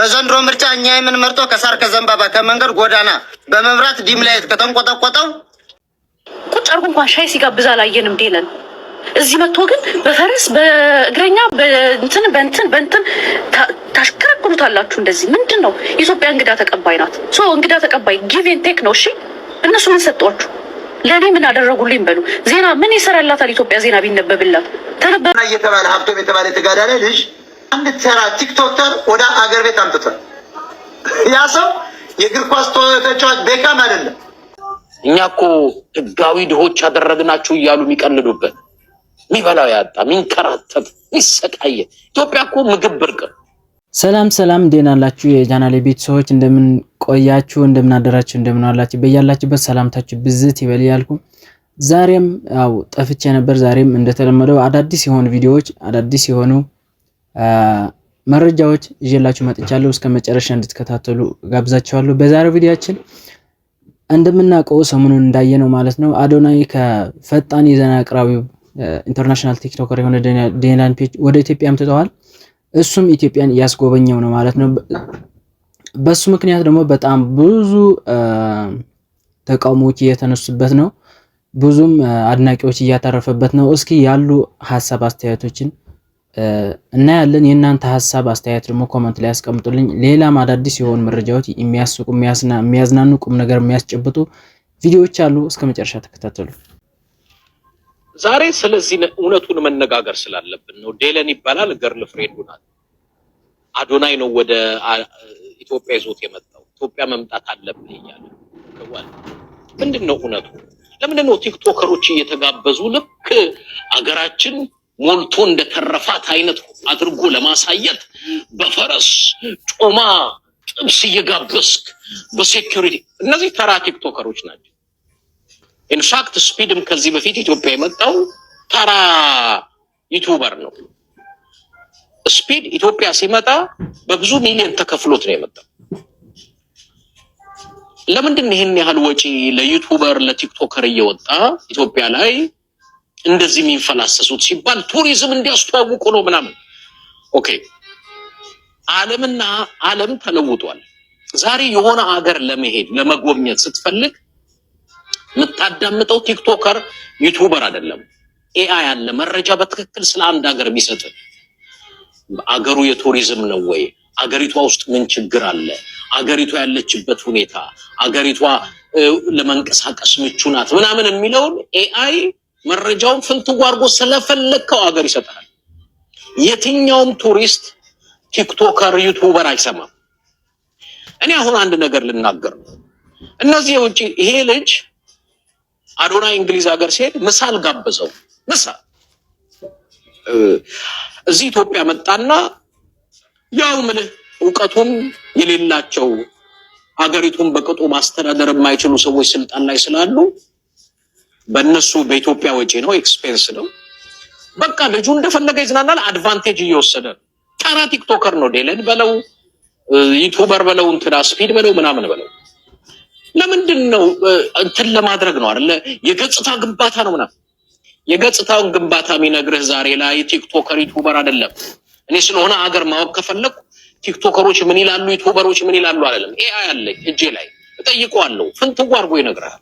በዘንድሮ ምርጫ እኛ የምንመርጠው ከሳር ከዘንባባ ከመንገድ ጎዳና በመብራት ዲም ላይት ከተንቆጠቆጠው ቁጭ አርጎ እንኳን ሻይ ሲጋብዝ አላየንም ዴለን። እዚህ መጥቶ ግን በፈረስ በእግረኛ በእንትን ታሽከረክሩታላችሁ። እንደዚህ ምንድን ነው? ኢትዮጵያ እንግዳ ተቀባይ ናት። እንግዳ ተቀባይ ጊቭ ኤንድ ቴክ ነው። እሺ እነሱ ምን ሰጧችሁ? ለእኔ ምን አደረጉልኝ በሉ። ዜና ምን ይሰራላታል ኢትዮጵያ? ዜና ቢነበብላት ተነበረ እየተባለ ሀብቶም የተባለ የተጋዳለ ልጅ አንድ ተራ ቲክቶከር ወደ አገር ቤት አምጥቷል። ያ ሰው የእግር ኳስ ተጫዋች ቤካም አይደለም። እኛ እኮ ህጋዊ ድሆች አደረግናችሁ እያሉ የሚቀልዱበት ሚበላው ያጣ ሚንከራተት ሚሰቃየ ኢትዮጵያ እኮ ምግብ ብርቅ። ሰላም እንዴት ናላችሁ የቻናሌ ቤተሰቦች? እንደምን ቆያችሁ? እንደምን አደራችሁ? እንደምን ዋላችሁ? በያላችሁበት ሰላምታችሁ ብዝት ይበል ያልኩ ዛሬም ያው ጠፍቼ ነበር። ዛሬም እንደተለመደው አዳዲስ የሆኑ ቪዲዮዎች አዳዲስ የሆኑ መረጃዎች ይዤላችሁ መጥቻለሁ። እስከ መጨረሻ እንድትከታተሉ ጋብዛችኋለሁ። በዛሬው ቪዲዮአችን እንደምናውቀው ሰሞኑን እንዳየነው ማለት ነው አዶናይ ከፈጣን የዜና አቅራቢው ኢንተርናሽናል ቲክቶከር የሆነ ዴላን ፔጅ ወደ ኢትዮጵያ አምጥተዋል። እሱም ኢትዮጵያን ያስጎበኘው ነው ማለት ነው። በሱ ምክንያት ደግሞ በጣም ብዙ ተቃውሞዎች እየተነሱበት ነው፣ ብዙም አድናቂዎች እያተረፈበት ነው። እስኪ ያሉ ሐሳብ አስተያየቶችን እናያለን። የእናንተ ሐሳብ አስተያየት ደግሞ ኮሜንት ላይ ያስቀምጡልኝ። ሌላም አዳዲስ የሆኑ መረጃዎች የሚያስቁ የሚያዝናኑ ቁም ነገር የሚያስጨብጡ ቪዲዮዎች አሉ። እስከ መጨረሻ ተከታተሉ። ዛሬ ስለዚህ እውነቱን መነጋገር ስላለብን ነው። ዴለን ይባላል፣ ገርል ፍሬንዱ ናት። አዶናይ ነው ወደ ኢትዮጵያ ይዞት የመጣው። ኢትዮጵያ መምጣት አለብህ እያለ ምንድነው እውነቱ? ለምንድነው ቲክቶከሮች እየተጋበዙ ልክ አገራችን ሞልቶ እንደተረፋት አይነት አድርጎ ለማሳየት በፈረስ ጮማ ጥብስ እየጋበስክ በሴኩሪቲ? እነዚህ ተራ ቲክቶከሮች ናቸው። ኢንፋክት ስፒድም ከዚህ በፊት ኢትዮጵያ የመጣው ተራ ዩቲዩበር ነው። ስፒድ ኢትዮጵያ ሲመጣ በብዙ ሚሊዮን ተከፍሎት ነው የመጣው። ለምንድን ነው ይሄን ያህል ወጪ ለዩቲዩበር ለቲክቶከር እየወጣ ኢትዮጵያ ላይ እንደዚህ የሚንፈላሰሱት ሲባል ቱሪዝም እንዲያስተዋውቁ ነው ምናምን። ኦኬ ዓለምና ዓለም ተለውጧል። ዛሬ የሆነ ሀገር ለመሄድ ለመጎብኘት ስትፈልግ የምታዳምጠው ቲክቶከር ዩቲዩበር አይደለም። ኤአይ አለ መረጃ በትክክል ስለ አንድ ሀገር የሚሰጥ። አገሩ የቱሪዝም ነው ወይ? አገሪቷ ውስጥ ምን ችግር አለ? አገሪቷ ያለችበት ሁኔታ፣ አገሪቷ ለመንቀሳቀስ ምቹ ናት ምናምን የሚለውን ኤአይ መረጃውን ፍንትው አድርጎ ስለፈለከው አገር ይሰጣል። የትኛውም ቱሪስት ቲክቶከር ዩቲዩበር አይሰማም። እኔ አሁን አንድ ነገር ልናገር ነው። እነዚህ የውጪ ይሄ ልጅ አዶናይ እንግሊዝ ሀገር ሲሄድ ምሳል ጋበዘው። ምሳል እዚህ ኢትዮጵያ መጣና ያው ምልህ ዕውቀቱም የሌላቸው አገሪቱን በቅጡ ማስተዳደር የማይችሉ ሰዎች ስልጣን ላይ ስላሉ በእነሱ በኢትዮጵያ ወጪ ነው፣ ኤክስፔንስ ነው። በቃ ልጁ እንደፈለገ ይዝናናል። አድቫንቴጅ እየወሰደ ነው። ተራ ቲክቶከር ነው። ዴለን በለው ዩቲዩበር በለው እንትና ስፒድ በለው ምናምን በለው። ለምንድን ነው እንትን ለማድረግ ነው አይደለ? የገጽታ ግንባታ ነው ምናምን። የገጽታውን ግንባታ የሚነግርህ ዛሬ ላይ ቲክቶከር ዩቲዩበር አይደለም። እኔ ስለሆነ አገር ማወቅ ከፈለኩ ቲክቶከሮች ምን ይላሉ ዩቲዩበሮች ምን ይላሉ አይደለም። ኤአይ አለኝ እጄ ላይ እጠይቀዋለሁ፣ ፍንትው አድርጎ ይነግራል።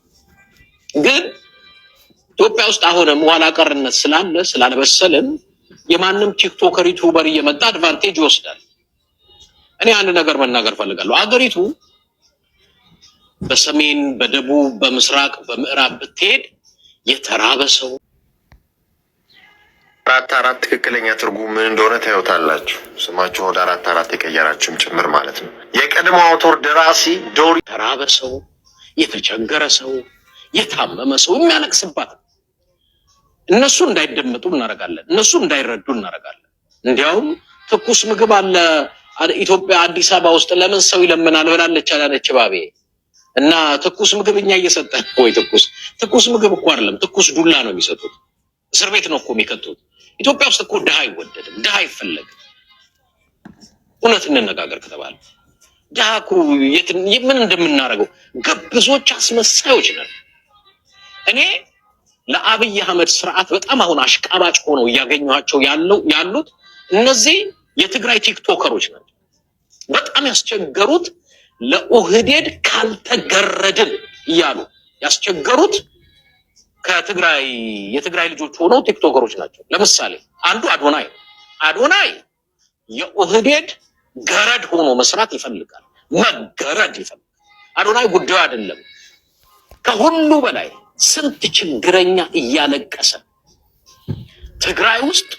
ግን ኢትዮጵያ ውስጥ አሁንም ኋላ ቀርነት ስላለ ስላልበሰልን የማንም ቲክቶከር ዩቲዩበር እየመጣ አድቫንቴጅ ይወስዳል። እኔ አንድ ነገር መናገር ፈልጋለሁ። አገሪቱ በሰሜን በደቡብ በምስራቅ በምዕራብ ብትሄድ የተራበ ሰው አራት ትክክለኛ ትርጉም ምን እንደሆነ ታዩታላችሁ። ስማችሁን ወደ አራት የቀየራችሁም ጭምር ማለት ነው። የቀድሞ አውቶር ደራሲ ዶሪ የተራበ ሰው፣ የተቸገረ ሰው፣ የታመመ ሰው የሚያለቅስባት እነሱ እንዳይደመጡ እናደርጋለን፣ እነሱ እንዳይረዱ እናደርጋለን። እንዲያውም ትኩስ ምግብ አለ ኢትዮጵያ አዲስ አበባ ውስጥ ለምን ሰው ይለምናል ብላለች አላለች ባቤ። እና ትኩስ ምግብ እኛ እየሰጠን ወይ ትኩስ ምግብ እኮ አይደለም፣ ትኩስ ዱላ ነው የሚሰጡት። እስር ቤት ነው እኮ የሚከቱት። ኢትዮጵያ ውስጥ እኮ ድሃ አይወደድም፣ ድሃ አይፈለግም። እውነት እንነጋገር ከተባለ ድሃ እኮ ምን እንደምናደርገው ግብዞች አስመሳዮች ነን። እኔ ለአብይ አህመድ ስርዓት በጣም አሁን አሽቃባጭ ሆነው እያገኘኋቸው ያሉት እነዚህ የትግራይ ቲክቶከሮች ናቸው። በጣም ያስቸገሩት ለኦህዴድ ካልተገረድን እያሉ ያስቸገሩት የትግራይ ልጆች ሆነው ቲክቶከሮች ናቸው። ለምሳሌ አንዱ አዶናይ የኦህዴድ ገረድ ሆኖ መስራት ይፈልጋል፣ መገረድ ይፈልጋል። አዶናይ ጉዳዩ አይደለም። ከሁሉ በላይ ስንት ችግረኛ እያለቀሰ ትግራይ ውስጥ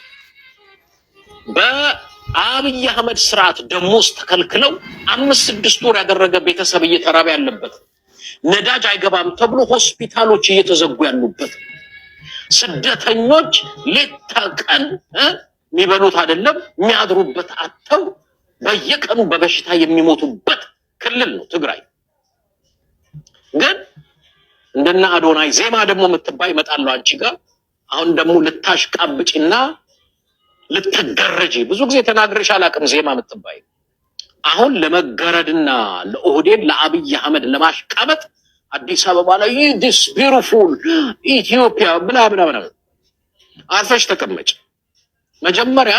በአብይ አህመድ ስርዓት ደሞዝ ተከልክለው 5-6 ወር ያደረገ ቤተሰብ እየተራበ ያለበት፣ ነዳጅ አይገባም ተብሎ ሆስፒታሎች እየተዘጉ ያሉበት፣ ስደተኞች ሌት ተቀን የሚበሉት አይደለም የሚያድሩበት አጥተው በየቀኑ በበሽታ የሚሞቱበት ክልል ነው ትግራይ። ግን እንደና አዶናይ ዜማ ደግሞ የምትባይ እመጣለሁ አንቺ ጋር አሁን ደግሞ ልታሽቃብጪና ልትገረጂ ብዙ ጊዜ ተናግረሽ አላውቅም። ዜማ የምትባይ አሁን ለመገረድና ለኦህዴድ ለአብይ አህመድ ለማሽቃበጥ አዲስ አበባ ላይ this beautiful ኢትዮጵያ ብላ አርፈሽ ተቀመጭ። መጀመሪያ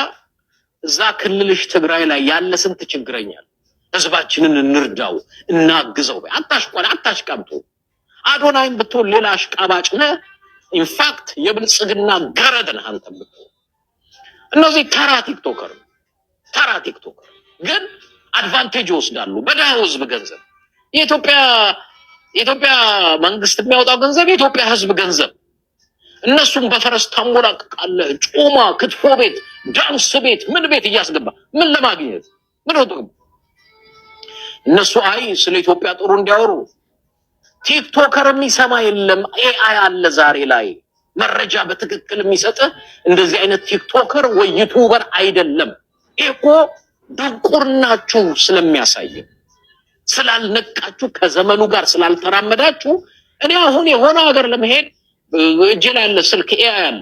እዛ ክልልሽ ትግራይ ላይ ያለ ስንት ችግረኛል፣ ህዝባችንን እንርዳው እናግዘው። አታሽቃብጡ። አዶናይም ብትሆን ሌላ አሽቃባጭ ነህ። ኢንፋክት የብልጽግና ገረድ ነህ አንተ ብትሆን። እነዚህ ተራ ቲክቶከር ግን አድቫንቴጅ ይወስዳሉ በደሃው ህዝብ ገንዘብ። የኢትዮጵያ መንግስት የሚያወጣው ገንዘብ የኢትዮጵያ ህዝብ ገንዘብ። እነሱም በፈረስ ታሞላቅቃለህ። ጮማ፣ ክትፎ ቤት፣ ዳንስ ቤት፣ ምን ቤት እያስገባ ምን ለማግኘት ምን ወጥቶ እነሱ ስለ ኢትዮጵያ ጥሩ እንዲያወሩ። ቲክቶከር የሚሰማ የለም። ኤአይ አለ ዛሬ ላይ መረጃ በትክክል የሚሰጥ እንደዚህ አይነት ቲክቶከር ወይ ዩቲዩበር አይደለም። እኮ ድንቁርናችሁ ስለሚያሳይ ስላልነቃችሁ ከዘመኑ ጋር ስላልተራመዳችሁ። እኔ አሁን የሆነ ሀገር ለመሄድ እጄ ላይ ያለ ስልክ ኤአይ አለ፣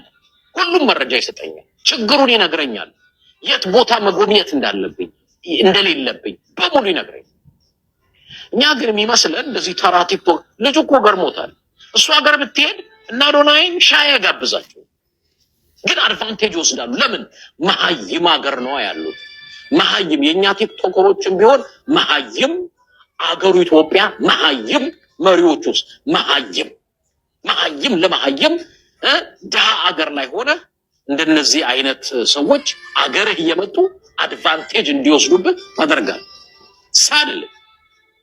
ሁሉም መረጃ ይሰጠኛል፣ ችግሩን ይነግረኛል፣ የት ቦታ መጎብኘት እንዳለብኝ እንደሌለብኝ በሙሉ ይነግረኛል። እኛ ግን የሚመስለን እንደዚህ ተራ ቲክቶክ ልጅ እኮ ገርሞታል። እሱ ሀገር ብትሄድ እና አዶናይን ሻይ ያጋብዛቸው፣ ግን አድቫንቴጅ ይወስዳሉ። ለምን? መሀይም ሀገር ነው ያሉት። መሀይም የኛ ቲክቶከሮችም ቢሆን መሀይም፣ አገሩ ኢትዮጵያ መሀይም፣ መሪዎች ውስጥ መሀይም ለመሀይም ድሃ አገር ላይ ሆነ እንደነዚህ አይነት ሰዎች አገርህ እየመጡ አድቫንቴጅ እንዲወስዱብህ ታደርጋለህ። ሳል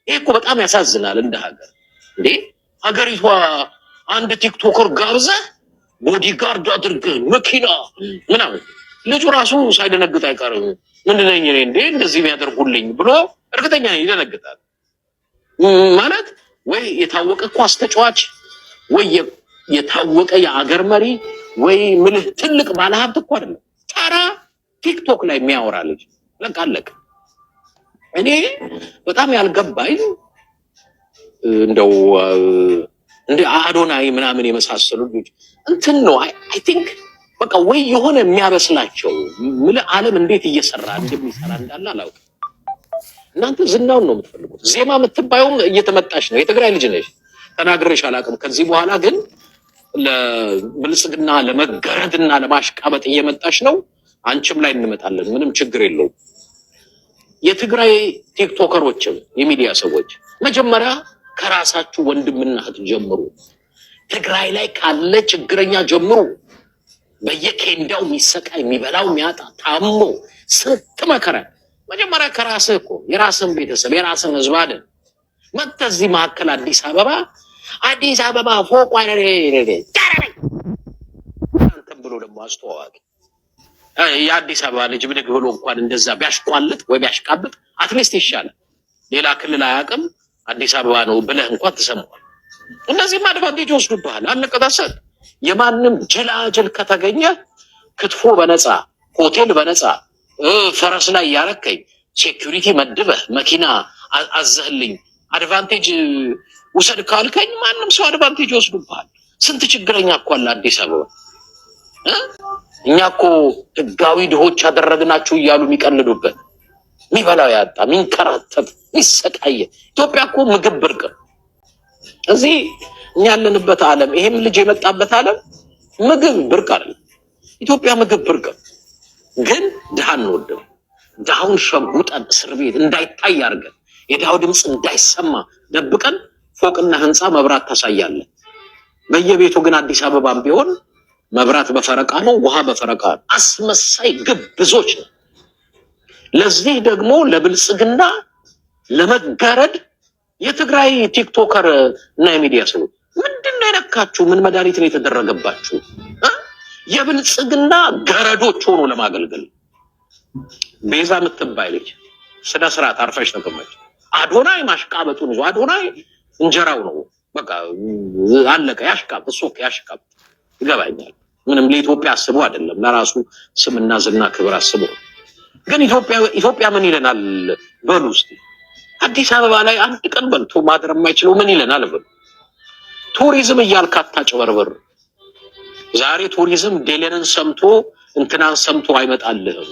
ይሄ እኮ በጣም ያሳዝናል። እንደ ሀገር እንዴ ሀገሪቷ አንድ ቲክቶከር ጋብዘህ ቦዲጋርድ አድርገህ መኪና ምናምን ልጁ ራሱ ሳይደነግጥ አይቀርም። ምንድነኝ እኔ እንዴ እንደዚህ የሚያደርጉልኝ ብሎ እርግጠኛ ነኝ ይደነግጣል። ማለት ወይ የታወቀ ኳስ ተጫዋች ወይ የታወቀ የአገር መሪ ወይ ምልህ ትልቅ ባለሀብት እኮ አይደለም፣ ተራ ቲክቶክ ላይ የሚያወራ ልጅ ለቃለቅ። እኔ በጣም ያልገባኝ እንደው እንደ አዶናይ ምናምን የመሳሰሉ ልጆች እንትን ነው። አይ ቲንክ በቃ ወይ የሆነ የሚያበስላቸው ምልህ ዓለም እንዴት እየሰራ እንደሚሰራ እንዳለ አላውቅም። እናንተ ዝናውን ነው የምትፈልጉት። ዜማ የምትባየውም እየተመጣች ነው። የትግራይ ልጅ ነሽ፣ ተናግሬሽ አላውቅም። ከዚህ በኋላ ግን ለብልጽግና ለመገረድና ለማሽቃበጥ እየመጣች ነው። አንቺም ላይ እንመጣለን፣ ምንም ችግር የለውም። የትግራይ ቲክቶከሮችም የሚዲያ ሰዎች መጀመሪያ ከራሳችሁ ወንድምና እህት ጀምሩ። ትግራይ ላይ ካለ ችግረኛ ጀምሩ። በየኬንዳው የሚሰቃይ የሚበላው የሚያጣ ታሞ ስንት መከራ መጀመሪያ ከራስህ እኮ የራስህን ቤተሰብ የራስህን ህዝብ አይደል መጥተህ እዚህ መካከል አዲስ አበባ ፎቅ አንተም ብሎ ደግሞ አስተዋዋቂ የአዲስ አበባ ልጅ ብድግ ብሎ እንኳን እንደዛ ቢያሽቋልጥ ወይ ቢያሽቃብጥ አትሊስት ይሻላል። ሌላ ክልል አያውቅም አዲስ አበባ ነው ብለህ እንኳን ትሰማዋል። እንደዚህም አድቫንቴጅ ወስዱብሃል። አለቀታሰል የማንም ጅላጅል ከተገኘ ክትፎ በነፃ ሆቴል በነፃ ፈረስ ላይ ያረከኝ ሴኩሪቲ መድበህ መኪና አዘህልኝ አድቫንቴጅ ውሰድ ካልከኝ ማንም ሰው አድቫንቴጅ ወስዱብሃል። ስንት ችግረኛ እኮ አለ አዲስ አበባ። እኛ እኮ ህጋዊ ድሆች ያደረግናችሁ እያሉ የሚቀልዱበት የሚበላው ያጣ የሚንከራተት የሚሰቃየ ኢትዮጵያ እኮ ምግብ ብርቅ። እዚህ እኛ ያለንበት ዓለም ይሄም ልጅ የመጣበት ዓለም ምግብ ብርቅ አይደለም። ኢትዮጵያ ምግብ ብርቅ ግን ድሃ እንወድም። ዳውን ሸጉጠን እስር ቤት እንዳይታይ አድርገን የዳው ድምፅ እንዳይሰማ ደብቀን ፎቅና ህንፃ መብራት ታሳያለን። በየቤቱ ግን አዲስ አበባም ቢሆን መብራት በፈረቃ ነው፣ ውሃ በፈረቃ ነው። አስመሳይ ግብዞች ነው። ለዚህ ደግሞ ለብልጽግና ለመጋረድ የትግራይ ቲክቶከር እና የሚዲያ ሰው ምንድነው የነካችሁ? ምን መድኃኒት ነው የተደረገባችሁ? የብልጽግና ገረዶች ሆኖ ለማገልገል ቤዛ የምትባይ ልጅ ስነ ስርዓት አርፈሽ ተቀመጭ። አዶናይ ማሽቃበጡን ይዞ አዶናይ እንጀራው ነው በቃ አለቀ። ያሽቃብ እሱ ያሽቃብ ይገባኛል። ምንም ለኢትዮጵያ አስቦ አይደለም፣ ለራሱ ስምና ዝና ክብር አስቦ። ግን ኢትዮጵያ ምን ይለናል በሉ እስቲ። አዲስ አበባ ላይ አንድ ቀን በልቶ ማድረግ የማይችለው ምን ይለናል በሉ። ቱሪዝም እያልክ አታጭበርብር። ዛሬ ቱሪዝም ዴሌንን ሰምቶ እንትናን ሰምቶ አይመጣልህም።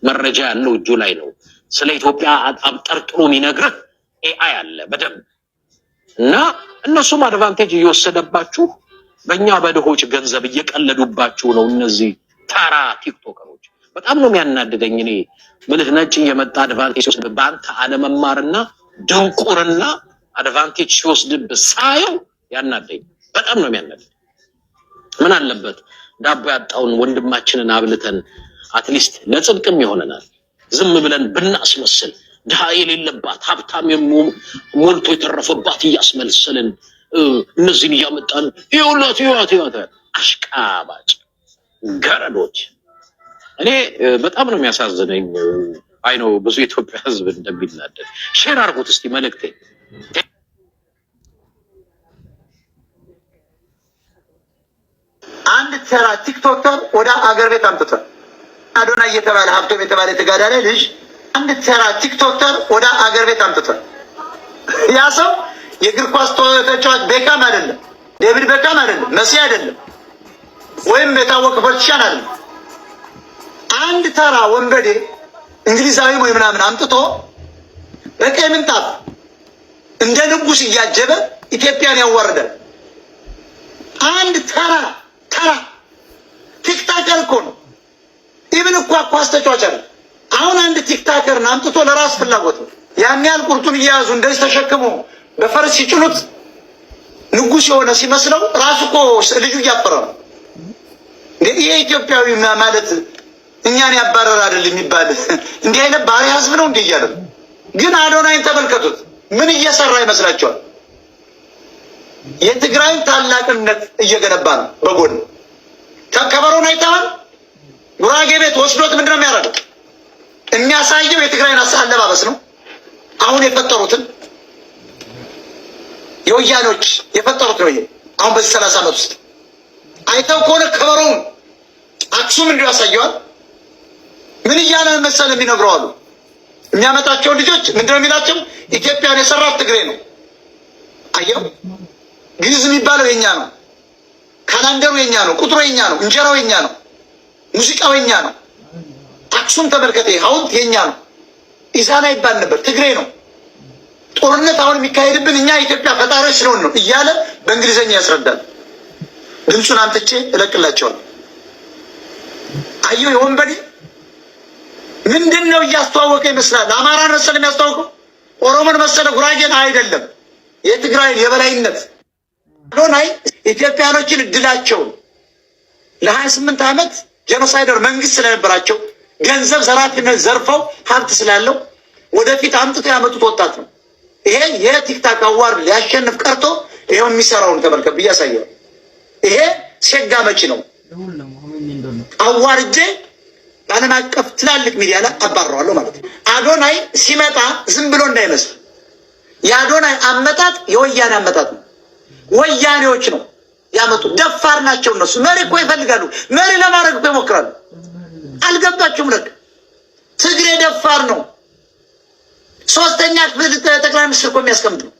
መረጃ ያለው እጁ ላይ ነው። ስለ ኢትዮጵያ አብጠርጥሮ የሚነግርህ ኤአይ አለ በደንብ። እና እነሱም አድቫንቴጅ እየወሰደባችሁ በእኛ በድሆች ገንዘብ እየቀለዱባችሁ ነው። እነዚህ ታራ ቲክቶከሮች በጣም ነው የሚያናድደኝ። እኔ ምልህ ነጭ እየመጣ አድቫንቴጅ ሲወስድ በአንተ አለመማርና ድንቁርና አድቫንቴጅ ሲወስድብህ ሳየው ያናደኝ፣ በጣም ነው የሚያናድደኝ። ምን አለበት ዳቦ ያጣውን ወንድማችንን አብልተን አትሊስት ለጽድቅም ይሆነናል። ዝም ብለን ብናስመስል ድሃ የሌለባት ሀብታም ሞልቶ የተረፈባት እያስመሰልን እነዚህን እያመጣን ይኸውላት ይኸውላት አሽቃባጭ ገረዶች። እኔ በጣም ነው የሚያሳዝነኝ። አይ ነው ብዙ የኢትዮጵያ ሕዝብ እንደሚናደድ። ሼር አድርጉት እስቲ መልእክቴ። አንድ ተራ ቲክቶከር ወደ አገር ቤት አምጥቷል። አዶናይ እየተባለ ሀብቶም የተባለ የተጋዳላይ ልጅ አንድ ተራ ቲክቶከር ወደ አገር ቤት አምጥቷል። ያ ሰው የእግር ኳስ ተጫዋች ቤካም አይደለም፣ ዴቪድ ቤካም አይደለም፣ መሲ አይደለም፣ ወይም የታወቀ ፖለቲሻን አይደለም። አንድ ተራ ወንበዴ እንግሊዛዊ ወይ ምናምን አምጥቶ በቀይ ምንጣፍ እንደ ንጉስ እያጀበ ኢትዮጵያን ያዋርዳል። አንድ ተራ ቲክታከር እኮ ነው። ኢብን እኮ ኳስ ተጫዋች አይደለም። አሁን አንድ ቲክታከርን አምጥቶ ለራስ ፍላጎት ነው ያን ያህል ቁርጡን እየያዙ እንደዚህ ተሸክሞ በፈረስ ሲጭኑት ንጉስ የሆነ ሲመስለው ራሱ እኮ ልጁ እያፈረ ነው። ይሄ ኢትዮጵያዊ ማለት እኛን ያባረር አይደል የሚባል እንዲህ አይነት ባሪያ ህዝብ ነው እንዴ እያለ ግን አዶናይን ተመልከቱት። ምን እየሰራ ይመስላችኋል? የትግራይን ታላቅነት እየገነባ ነው። በጎን ከከበሮን አይተዋል። ጉራጌ ቤት ወስዶት ምንድነው የሚያደርገው? የሚያሳየው የትግራይን አለባበስ ነው። አሁን የፈጠሩትን የወያኖች የፈጠሩት ነው። ይሄ አሁን በዚህ 30 ዓመት ውስጥ አይተው ከሆነ ከበሮውን አክሱም እንዲሁ ያሳየዋል። ምን እያለ መሰለ የሚነግረው አሉ የሚያመጣቸው ልጆች ምንድነው የሚላቸው? ኢትዮጵያን የሰራት ትግሬ ነው። አየው፣ ግዕዝ የሚባለው የኛ ነው። ካላንደሩ የኛ ነው። ቁጥሩ የኛ ነው። እንጀራው የኛ ነው። ሙዚቃው የኛ ነው። አክሱም ተመልከተ፣ ሐውልት የኛ ነው። ኢዛና ይባል ነበር፣ ትግሬ ነው። ጦርነት አሁን የሚካሄድብን እኛ ኢትዮጵያ ፈጣሪዎች ስለሆን ነው እያለ በእንግሊዘኛ ያስረዳል። ድምፁን አምጥቼ እለቅላቸዋለሁ። አየው፣ የወንበዴ ምንድን ነው እያስተዋወቀ ይመስላል? አማራን መሰለ የሚያስተዋውቀው፣ ኦሮሞን መሰለ፣ ጉራጌን አይደለም። የትግራይን የበላይነት አዶናይ ኢትዮጵያኖችን እድላቸውን ለ28 ዓመት ጄኖሳይደር መንግስት ስለነበራቸው ገንዘብ ዘራፊነት ዘርፈው ሀብት ስላለው ወደፊት አምጥቶ ያመጡት ወጣት ነው። ይሄ የቲክታክ አዋርድ ሊያሸንፍ ቀርቶ ይሄው የሚሰራውን ተመልከት ብዬ አሳየዋለሁ። ይሄ ሴጋ መቺ ነው። አዋርጄ በዓለም አቀፍ ትላልቅ ሚዲያ ላይ አባረዋለሁ ማለት ነው። አዶናይ ሲመጣ ዝም ብሎ እንዳይመስል፣ የአዶናይ አመጣጥ የወያኔ አመጣጥ ነው። ወያኔዎች ነው ያመጡ። ደፋር ናቸው እነሱ። መሪ እኮ ይፈልጋሉ። መሪ ለማድረግ እኮ ይሞክራሉ። አልገባችሁም? ለክ ትግሬ ደፋር ነው። 3ኛ ክፍል ጠቅላይ ሚኒስትር እኮ የሚያስቀምጥ ነው።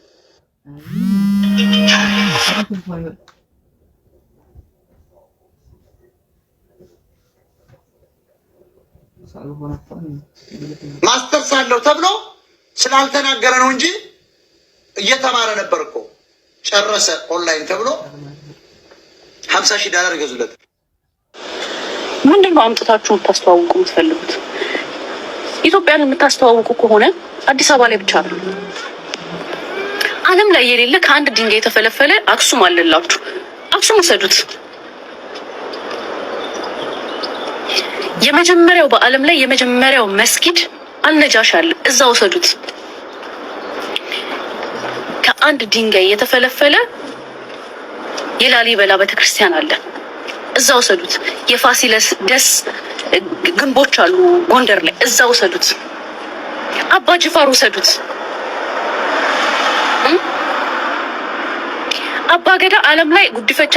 ማስተርስ አለው ተብሎ ስላልተናገረ ነው እንጂ እየተማረ ነበር እኮ። ጨረሰ ኦንላይን ተብሎ $50,000 ይገዙለት። ምንድነው አምጥታችሁ ታስተዋውቁ የምትፈልጉት? ኢትዮጵያን የምታስተዋውቁ ከሆነ አዲስ አበባ ላይ ብቻ ነው። ዓለም ላይ የሌለ ከአንድ ድንጋይ የተፈለፈለ አክሱም አለላችሁ። አክሱም ወሰዱት። የመጀመሪያው በዓለም ላይ የመጀመሪያው መስጊድ አልነጃሽ አለ፣ እዛ ወሰዱት። ከአንድ ድንጋይ የተፈለፈለ የላሊበላ ቤተክርስቲያን አለ፣ እዛ ወሰዱት። የፋሲለስ ደስ ግንቦች አሉ ጎንደር ላይ፣ እዛ ወሰዱት። አባ ጅፋር ወሰዱት። አባገዳ ዓለም ላይ ጉዲፈቻ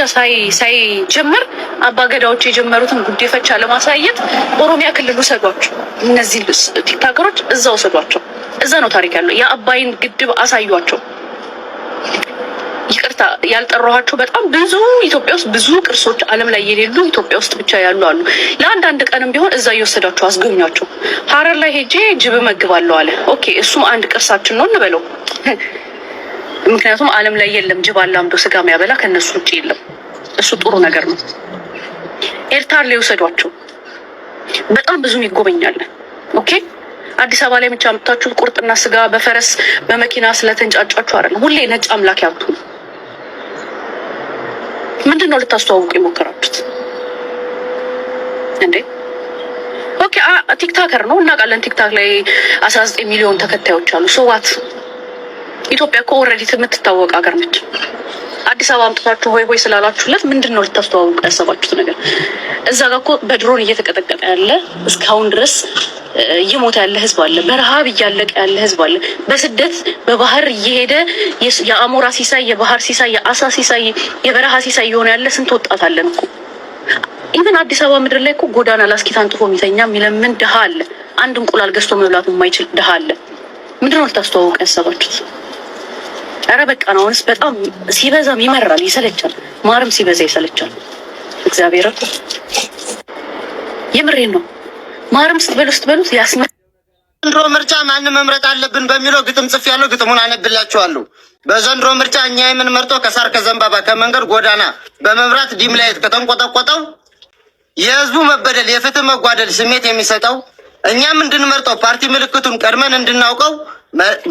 ሳይጀመር አባገዳዎች የጀመሩትን ጉዲፈቻ ለማሳየት ኦሮሚያ ክልል ወሰዷቸው። እነዚህ ቲክታከሮች እዛ ወሰዷቸው። እዛ ነው ታሪክ ያለው። የአባይን ግድብ አሳዩቸው። ይቅርታ ያልጠራኋቸው በጣም ብዙ ኢትዮጵያ ውስጥ ብዙ ቅርሶች ዓለም ላይ የሌሉ ኢትዮጵያ ውስጥ ብቻ ያሉ አሉ። ለአንዳንድ ቀንም ቢሆን እዛ እየወሰዳቸው አስጎብኟቸው። ሀረር ላይ ሄጄ ጅብ እመግባለሁ አለ። ኦኬ እሱም አንድ ቅርሳችን ነው እንበለው። ምክንያቱም ዓለም ላይ የለም ጅብ አላምዶ ስጋ የሚያበላ ከነሱ ውጭ የለም። እሱ ጥሩ ነገር ነው። ኤርትራ ላይ ወሰዷቸው። በጣም ብዙም ይጎበኛል። ኦኬ አዲስ አበባ ላይ ብቻ አምጥታችሁ ቁርጥና ስጋ በፈረስ በመኪና ስለተንጫጫችሁ አይደለም። ሁሌ ነጭ አምላክ ያቱ ምንድን ነው ልታስተዋውቁ የሞከራችሁት እንዴ? ኦኬ ቲክታከር ነው እናውቃለን። ቲክታክ ላይ 19 ሚሊዮን ተከታዮች አሉ። ሶዋት ኢትዮጵያ እኮ ኦልሬዲ የምትታወቅ ሀገር ነች። አዲስ አበባ አምጥታችሁ ሆይ ሆይ ስላላችሁለት ምንድን ነው ልታስተዋውቁ ያሰባችሁት ነገር? እዛ ጋር እኮ በድሮን እየተቀጠቀጠ ያለ እስካሁን ድረስ እየሞተ ያለ ህዝብ አለ። በረሃብ እያለቀ ያለ ህዝብ አለ። በስደት በባህር እየሄደ የአሞራ ሲሳይ፣ የባህር ሲሳይ፣ የአሳ ሲሳይ፣ የበረሃ ሲሳይ የሆነ ያለ ስንት ወጣት አለን እኮ። ኢቨን አዲስ አበባ ምድር ላይ እኮ ጎዳና ላስኪት አንጥፎ የሚተኛ የሚለምን ድሃ አለ። አንድ እንቁላል ገዝቶ መብላት የማይችል ድሃ አለ። ምንድን ነው ልታስተዋውቁ ያሰባችሁት? ኧረ በቃ ነው። አሁንስ በጣም ሲበዛም ይመራል፣ ይሰለቻል። ማርም ሲበዛ ይሰለቻል። እግዚአብሔር እኮ የምሬን ነው። ማርም ስትበሉት ያስመ ዘንድሮ ምርጫ ማን መምረጥ አለብን በሚለው ግጥም ጽፍ ያለው ግጥሙን አነብላችኋለሁ። በዘንድሮ ምርጫ እኛ የምንመርጠው ከሳር ከዘንባባ ከመንገድ ጎዳና በመብራት ዲም ላይት ከተንቆጠቆጠው የህዝቡ መበደል የፍትህ መጓደል ስሜት የሚሰጠው እኛም እንድንመርጠው ፓርቲ ምልክቱን ቀድመን እንድናውቀው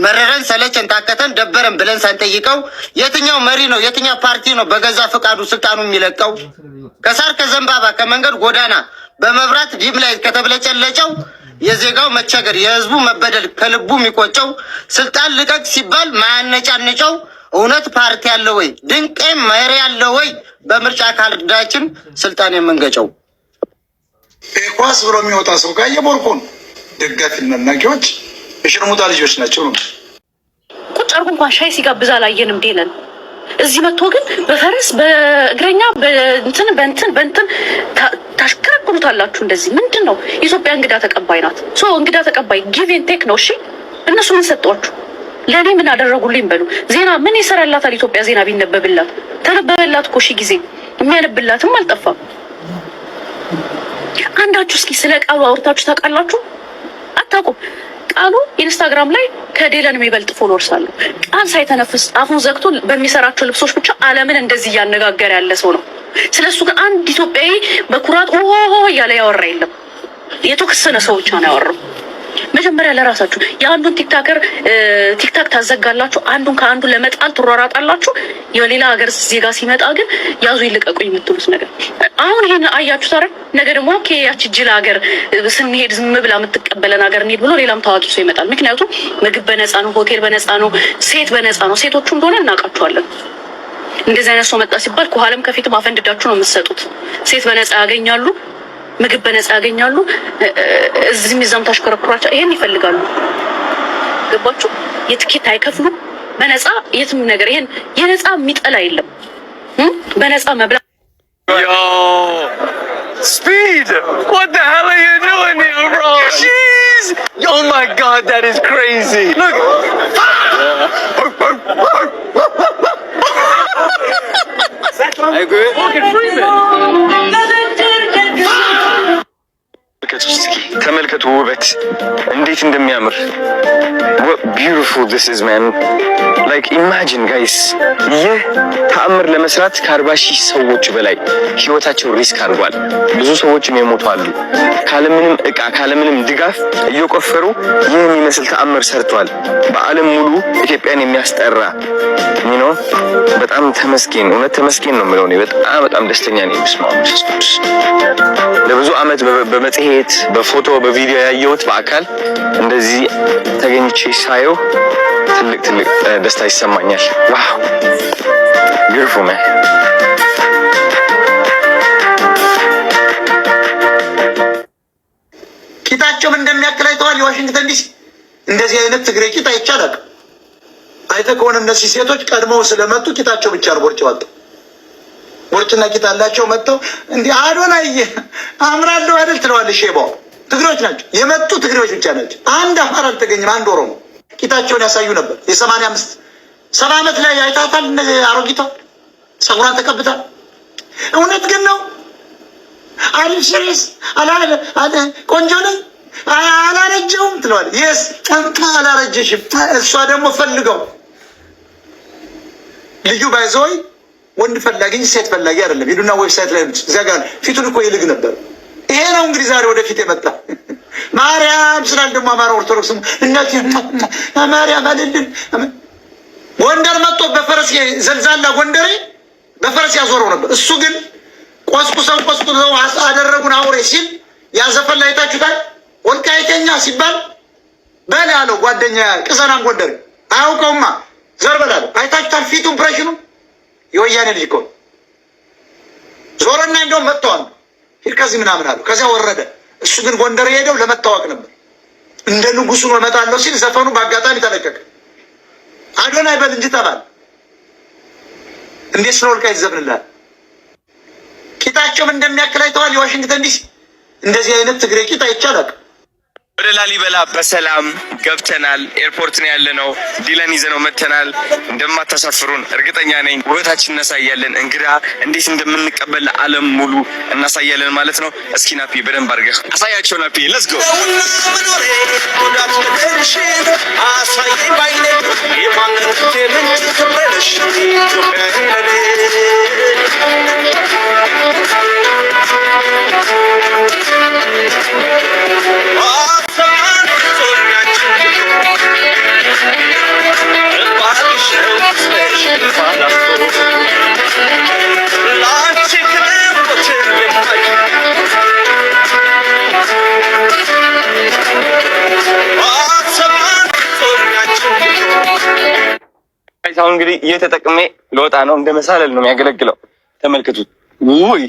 መረረን ሰለቸን ታከተን ደበረን ብለን ሳንጠይቀው የትኛው መሪ ነው የትኛው ፓርቲ ነው በገዛ ፈቃዱ ስልጣኑ የሚለቀው? ከሳር ከዘንባባ ከመንገድ ጎዳና በመብራት ዲም ላይ ከተብለጨለጨው የዜጋው መቸገር የህዝቡ መበደል ከልቡ የሚቆጨው ስልጣን ልቀቅ ሲባል ማያነጫንጨው እውነት ፓርቲ ያለ ወይ ድንቄ መሪ ያለ ወይ በምርጫ ካርዳችን ስልጣን የምንገጨው? ኳስ ብሎ የሚወጣ ሰው ጋር የቦርኮን ደጋፊና ናቂዎች የሽርሙጣ ልጆች ናቸው ነው። ቁጭ አርጎ እንኳን ሻይ ሲጋብዝ አላየንም ዴለን። እዚህ መጥቶ ግን በፈረስ በእግረኛ በእንትን ታሽከረክሩታላችሁ። እንደዚህ ምንድን ነው? ኢትዮጵያ እንግዳ ተቀባይ ናት። እንግዳ ተቀባይ ጊቭ ኤንድ ቴክ ነው። እሺ እነሱ ምን ሰጧችሁ? ለእኔ ምን አደረጉልኝ በሉ። ዜና ምን ይሰራላታል? ኢትዮጵያ ዜና ቢነበብላት ተነበበላት እኮ ሺህ ጊዜ። የሚያነብላትም አልጠፋም። አንዳችሁ እስኪ ስለ ቃሉ አውርታችሁ ታውቃላችሁ? አታውቁም። ቃሉ ኢንስታግራም ላይ ከዴለን የሚበልጥ ፎሎወርስ አለው። ቃል ሳይተነፍስ አፉን ዘግቶ በሚሰራቸው ልብሶች ብቻ ዓለምን እንደዚህ እያነጋገረ ያለ ሰው ነው። ስለሱ ግን አንድ ኢትዮጵያዊ በኩራት ኦሆ እያለ ያወራ የለም። የተወሰነ ሰው ብቻ ነው ያወራው። መጀመሪያ ለራሳችሁ የአንዱን ቲክታከር ቲክታክ ታዘጋላችሁ፣ አንዱን ከአንዱ ለመጣል ትሯራጣላችሁ። የሌላ ሀገር ዜጋ ሲመጣ ግን ያዙ ይልቀቁ የምትሉት ነገር አሁን ይሄን አያችሁ ታዲያ። ነገ ደግሞ ኦኬ ያቺ ጅል ሀገር ስንሄድ ዝም ብላ የምትቀበለን ሀገር እንሂድ ብሎ ሌላም ታዋቂ ሰው ይመጣል። ምክንያቱም ምግብ በነፃ ነው፣ ሆቴል በነፃ ነው፣ ሴት በነፃ ነው። ሴቶቹ እንደሆነ እናውቃቸዋለን። እንደዚህ አይነት ሰው መጣ ሲባል ከኋላም ከፊትም አፈንድዳችሁ ነው የምትሰጡት። ሴት በነፃ ያገኛሉ፣ ምግብ በነፃ ያገኛሉ። እዚህም እዛም ታሽከረክሯቸው። ይሄን ይፈልጋሉ። ገባችሁ? የትኬት አይከፍሉም በነፃ የትም ነገር። ይሄን የነፃ የሚጠላ የለም። በነፃ መብላት Yo, Speed, what the hell are you doing here, bro? Jeez! Oh my God, that is crazy. Look. I agree. Morgan Freeman. ተመልከቱ ውበት እንዴት እንደሚያምር። what beautiful this is man, like imagine guys ይህ ተአምር ለመስራት ከ40,000 ሰዎች በላይ ህይወታቸው ሪስክ አድርጓል። ብዙ ሰዎችም የሞቱ አሉ። ካለምንም እቃ ካለምንም ድጋፍ እየቆፈሩ ይህ የሚመስል ተአምር ሰርቷል። በዓለም ሙሉ ኢትዮጵያን የሚያስጠራ ነው። በጣም ተመስገን፣ እውነት ተመስገን ነው የምለው። እኔ በጣም ደስተኛ ነኝ። ለብዙ አመት በመጽሔት በፎቶ በቪዲዮ ያየሁት በአካል እንደዚህ ተገኝቼ ሳየው ትልቅ ደስታ ይሰማኛል። ዋው beautiful man። ቂጣቸው እንደሚያክል አይተዋል። የዋሽንግተን ዲሲ እንደዚህ አይነት ትግሬ ቂጥ አይቻላል። አይተ ከሆነ እነዚህ ሴቶች ቀድመው ስለመጡ ቂጣቸው ብቻ ነው ቦርጭ ወጣ። ቦርጭና ቂጥ አላቸው። መጥተው እንዲህ አዶናይ አምራለሁ አይደል ትለዋለሽ። ሼባው ትግሬዎች ናቸው የመጡ ትግሬዎች ብቻ ናቸው። አንድ አፋር አልተገኘም። አንድ ኦሮሞ ቂጣቸውን ያሳዩ ነበር። የ85 70 ዓመት ላይ አይታታል። እነዚህ አሮጊቷ ፀጉሯን ተቀብታ እውነት ግን ነው አሪፍ ሲሪስ ቆንጆ ነኝ አላረጀውም ትለዋለች። የስ ጠንካ አላረጀሽም። እሷ ደግሞ ፈልገው ልዩ ባይዘይ ወንድ ፈላጊ እንጂ ሴት ፈላጊ አይደለም። ሄዱና ዌብሳይት ላይ እዚያ ጋር ፊቱን እኮ ይልግ ነበር። ይሄ ነው እንግዲህ ዛሬ ወደፊት የመጣ ማርያም ስላል ደግሞ አማራ ኦርቶዶክስ እናት ማርያም አለልን ጎንደር መጥቶ በፈረስ ዘልዛላ ጎንደሬ በፈረስ ያዞረው ነበር። እሱ ግን ቆስቁሰው አደረጉን አውሬ ሲል ያዘፈን ላይ ታችሁታል። ወልቃይተኛ ሲባል በል ያለው ጓደኛ ቅሰናም ጎንደሬ አያውቀውማ ዘርበላል። አይታችሁታል ፊቱ ኢምፕሬሽኑ የወያኔ ልጅ እኮ ዞረና እንደውም መጥተዋል። ሂድ ከዚህ ምናምን አሉ። ከዚያ ወረደ። እሱ ግን ጎንደር ሄደው ለመታወቅ ነበር። እንደ ንጉሱ ነው እመጣለሁ ሲል ዘፈኑ በአጋጣሚ ተለቀቀ። አዶናይ በል እንጂ ተባለ። እንዴት ስለ ወልቃይት ይዘፍንልሃል? ቂጣቸውም እንደሚያክል አይተዋል። የዋሽንግተን ዲሲ እንደዚህ አይነት ትግሬ ቂጥ አይቻላል። ወደ ላሊበላ በሰላም ገብተናል። ኤርፖርት ነው ያለነው። ዲለን ይዘነው መተናል። እንደማታሳፍሩን እርግጠኛ ነኝ። ውበታችን እናሳያለን። እንግዳ እንዴት እንደምንቀበል ለዓለም ሙሉ እናሳያለን ማለት ነው። እስኪ ናፒ በደንብ አድርገህ አሳያቸው። ናፒ ሌትስ ጎ። አሁን እንግዲህ እየተጠቅሜ ለወጣ ነው። እንደ መሳለል ነው የሚያገለግለው። ተመልከቱት። ውይ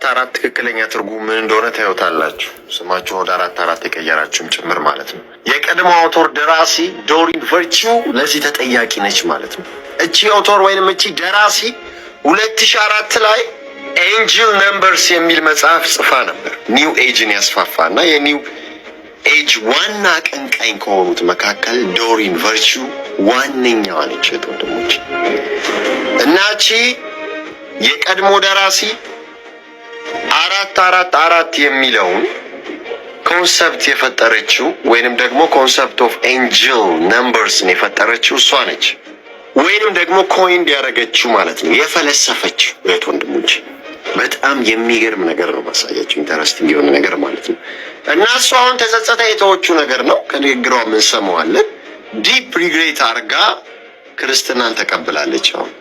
አራት ትክክለኛ ትርጉም ምን እንደሆነ ታዩታላችሁ። ስማችሁ ወደ 4 የቀየራችሁም ጭምር ማለት ነው። የቀድሞ አውቶር ደራሲ ዶሪን ቨርቹው ለዚህ ተጠያቂ ነች ማለት ነው። እቺ አውቶር ወይንም እቺ ደራሲ 2004 ላይ ኤንጅል ነምበርስ የሚል መጽሐፍ ጽፋ ነበር። ኒው ኤጅን ያስፋፋ እና የኒው ኤጅ ዋና አቀንቃኝ ከሆኑት መካከል ዶሪን ቨርቹው ዋነኛዋ ነች ወንድሞች። እና እቺ የቀድሞ ደራሲ 444 የሚለውን ኮንሰፕት የፈጠረችው ወይንም ደግሞ ኮንሰፕት ኦፍ ኤንጅል ነምበርስን የፈጠረችው እሷ ነች። ወይንም ደግሞ ኮይንድ ያደረገችው ማለት ነው፣ የፈለሰፈችው። እህት ወንድሞች በጣም የሚገርም ነገር ነው ማሳያችሁ፣ ኢንተረስቲንግ የሆነ ነገር ማለት ነው። እና እሷ አሁን ተጸጸታ የተወችው ነገር ነው። ከንግግሯ ምን ሰማዋለን? ዲፕ ሪግሬት አርጋ ክርስትናን ተቀብላለች። አሁን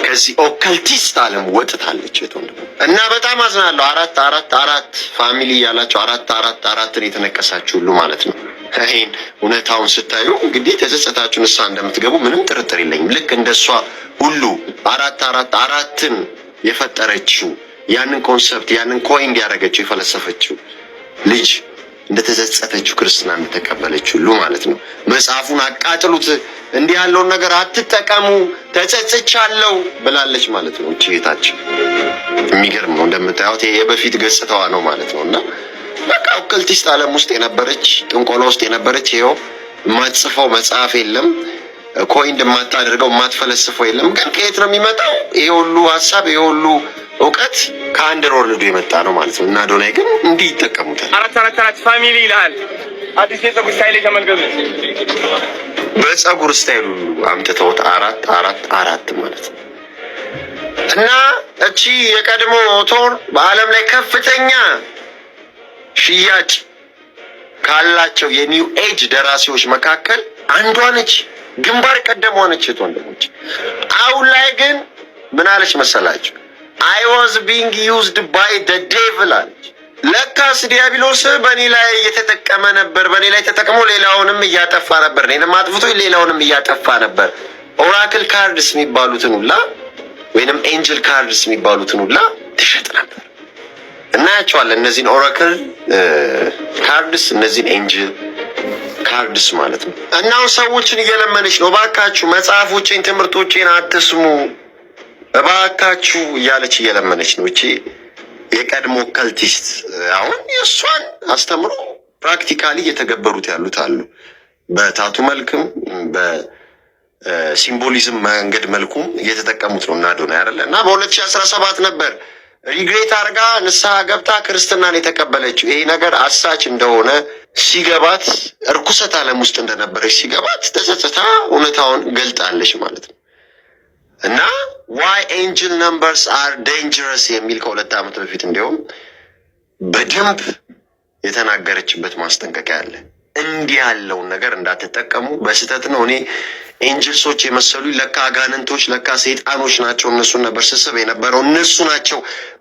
ከዚህ ኦካልቲስት ዓለም ወጥታለች። እና በጣም አዝናለሁ። 444 ፋሚሊ ያላቸው 444ን የተነቀሳችሁ ሁሉ ማለት ነው። ይሄን እውነታውን ስታዩ እንግዲህ ተጸጸታችሁ ንስሐ እንደምትገቡ ምንም ጥርጥር የለኝም። ልክ እንደሷ ሁሉ 444ን የፈጠረችው ያንን ኮንሰፕት ያንን ኮይን እንዲያደርገችው የፈለሰፈችው ልጅ እንደተጸጸተችው ክርስትና እንደተቀበለች ሁሉ ማለት ነው። መጽሐፉን አቃጥሉት፣ እንዲህ ያለውን ነገር አትጠቀሙ፣ ተጸጽቻለሁ ብላለች ማለት ነው። እቺ እህታችን የሚገርም ነው። እንደምታዩት የበፊት ገጽታዋ ነው ማለት ነው። እና በቃ ኦከልቲስት ዓለም ውስጥ የነበረች ጥንቆላ ውስጥ የነበረች ይኸው የማትጽፈው መጽሐፍ የለም፣ ኮይን የማታደርገው የማትፈለስፈው የለም። ግን ከየት ነው የሚመጣው? ይሄ ሁሉ ሀሳብ ይሄ ሁሉ እውቀት ከአንደርወርልዱ የመጣ ነው ማለት ነው። እና አዶናይ ግን እንዲህ ይጠቀሙታል። አራት ፋሚሊ ይላል። አዲስ የፀጉር ስታይል ተመልከቱ። በፀጉር ስታይሉ አምጥተውት አራት ማለት ነው። እና እቺ የቀድሞ ኦቶር በዓለም ላይ ከፍተኛ ሽያጭ ካላቸው የኒው ኤጅ ደራሲዎች መካከል አንዷ ነች። ግንባር ቀደም ሆነች ወንድሞች። አሁን ላይ ግን ምን አለች መሰላችሁ? I was being used by the devil አለች። ለካስ ዲያብሎስ በእኔ ላይ እየተጠቀመ ነበር። በእኔ ላይ ተጠቅሞ ሌላውንም እያጠፋ ነበር። እኔንም አጥፍቶ ሌላውንም እያጠፋ ነበር። ኦራክል ካርድስ የሚባሉትን ሁላ ወይንም ኤንጅል ካርድስ የሚባሉትን ሁላ ትሸጥ ነበር። እናያቸዋለን እነዚህን ኦራክል ካርድስ፣ እነዚህን ኤንጅል ካርድስ ማለት ነው። እና አሁን ሰዎችን እየለመነች ነው፣ እባካችሁ መጽሐፎቼን፣ ትምህርቶቼን አትስሙ እባካችሁ እያለች እየለመነች ነው። እቺ የቀድሞ ከልቲስት አሁን የእሷን አስተምሮ ፕራክቲካሊ እየተገበሩት ያሉት አሉ። በታቱ መልክም በሲምቦሊዝም መንገድ መልኩም እየተጠቀሙት ነው። እና አዶናይ አይደለ እና በ2017 ነበር ሪግሬት አርጋ ንስሐ ገብታ ክርስትናን የተቀበለችው። ይሄ ነገር አሳች እንደሆነ ሲገባት፣ እርኩሰት ዓለም ውስጥ እንደነበረች ሲገባት ተጸጽታ እውነታውን ገልጣለች ማለት ነው። እና ዋይ ኤንጅል ነምበርስ አር ዴንጀረስ የሚል ከ2 ዓመት በፊት እንዲሁም በደንብ የተናገረችበት ማስጠንቀቂያ አለ። እንዲህ ያለውን ነገር እንዳትጠቀሙ፣ በስህተት ነው። እኔ ኤንጅልሶች የመሰሉ ለካ አጋንንቶች፣ ለካ ሰይጣኖች ናቸው። እነሱን ነበር ስስብ የነበረው፣ እነሱ ናቸው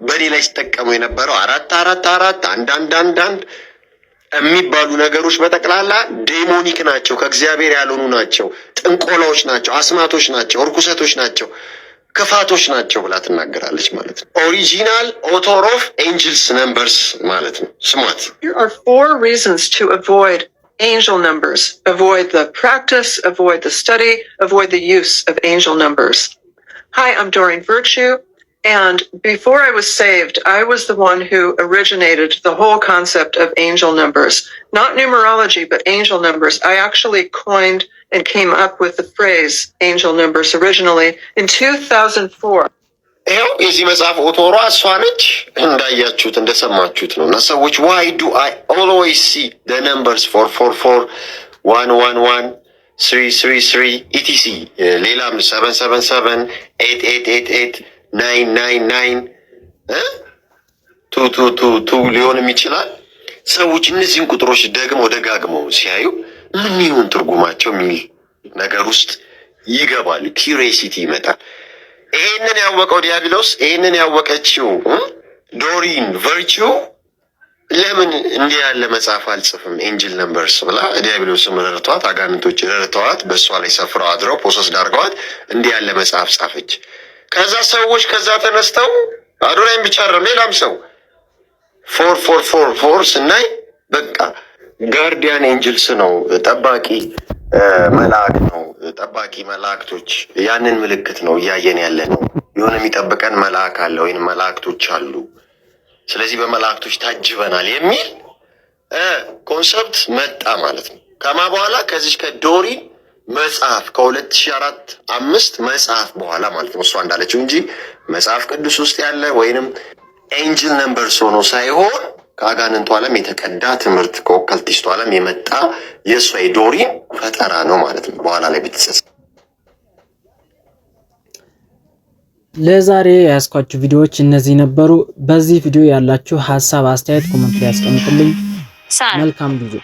በእኔ ላይ ሲጠቀሙ የነበረው። አራት አንዳንድ የሚባሉ ነገሮች በጠቅላላ ዴሞኒክ ናቸው፣ ከእግዚአብሔር ያልሆኑ ናቸው፣ ጥንቆላዎች ናቸው፣ አስማቶች ናቸው፣ እርኩሰቶች ናቸው፣ ክፋቶች ናቸው ብላ ትናገራለች ማለት ነው። ኦሪጂናል ኦቶር ኦፍ ኤንጅልስ ነምበርስ ማለት ነው። ስሟት። Here are 4 reasons to avoid angel numbers. Avoid the practice, avoid the study, avoid the use of angel numbers. Hi, I'm Doreen Virtue. And before I was saved, I was the one who originated the whole concept of angel numbers. Not numerology, but angel numbers. I actually coined and came up with the phrase angel numbers originally in 2004. ይኸው የዚህ መጽሐፍ ኦቶሯ እሷ ነች። እንዳያችሁት እንደሰማችሁት ነው። እና ሰዎች why do I always see the numbers 444 111 333 etc ሌላም 777 8888 999 222 ሊሆንም ይችላል። ሰዎች እነዚህን ቁጥሮች ደጋግመው ሲያዩ ምን ይሁን ትርጉማቸው የሚል ነገር ውስጥ ይገባሉ። ኪዩሪዮሲቲ ይመጣል። ይሄንን ያወቀው ዲያብሎስ፣ ይሄንን ያወቀችው ዶሪን ቨርቹ ለምን እንዲህ ያለ መጽሐፍ አልጽፍም ኤንጅል ነምበርስ ብላ ዲያብሎስም ረድቷት፣ አጋንንቶች ረድተዋት፣ በእሷ ላይ ሰፍረው አድረው ፕሮሰስ ዳርገዋት እንዲህ ያለ መጽሐፍ ጻፈች። ከዛ ሰዎች ከዛ ተነስተው አዶናይም ብቻ አይደለም ሌላም ሰው 444 ስናይ በቃ ጋርዲያን ኤንጅልስ ነው፣ ጠባቂ መልአክ ነው፣ ጠባቂ መላእክቶች ያንን ምልክት ነው እያየን ያለ ነው። የሆነ የሚጠብቀን መልአክ አለ ወይም መላእክቶች አሉ፣ ስለዚህ በመላእክቶች ታጅበናል የሚል ኮንሰፕት መጣ ማለት ነው። ከማ በኋላ ከዚች ከዶሪን መጽሐፍ ከ2004-5 መጽሐፍ በኋላ ማለት ነው። እሷ እንዳለችው እንጂ መጽሐፍ ቅዱስ ውስጥ ያለ ወይንም ኤንጅል ነምበርስ ሆኖ ሳይሆን ከአጋንንቱ ዓለም የተቀዳ ትምህርት ከኦካልቲስቱ ዓለም የመጣ የእሷ የዶሪን ፈጠራ ነው ማለት ነው። በኋላ ላይ ብትሰስ ለዛሬ ያስኳችሁ ቪዲዮዎች እነዚህ ነበሩ። በዚህ ቪዲዮ ያላችሁ ሀሳብ፣ አስተያየት ኮሜንት ላይ ያስቀምጡልኝ። መልካም ጊዜ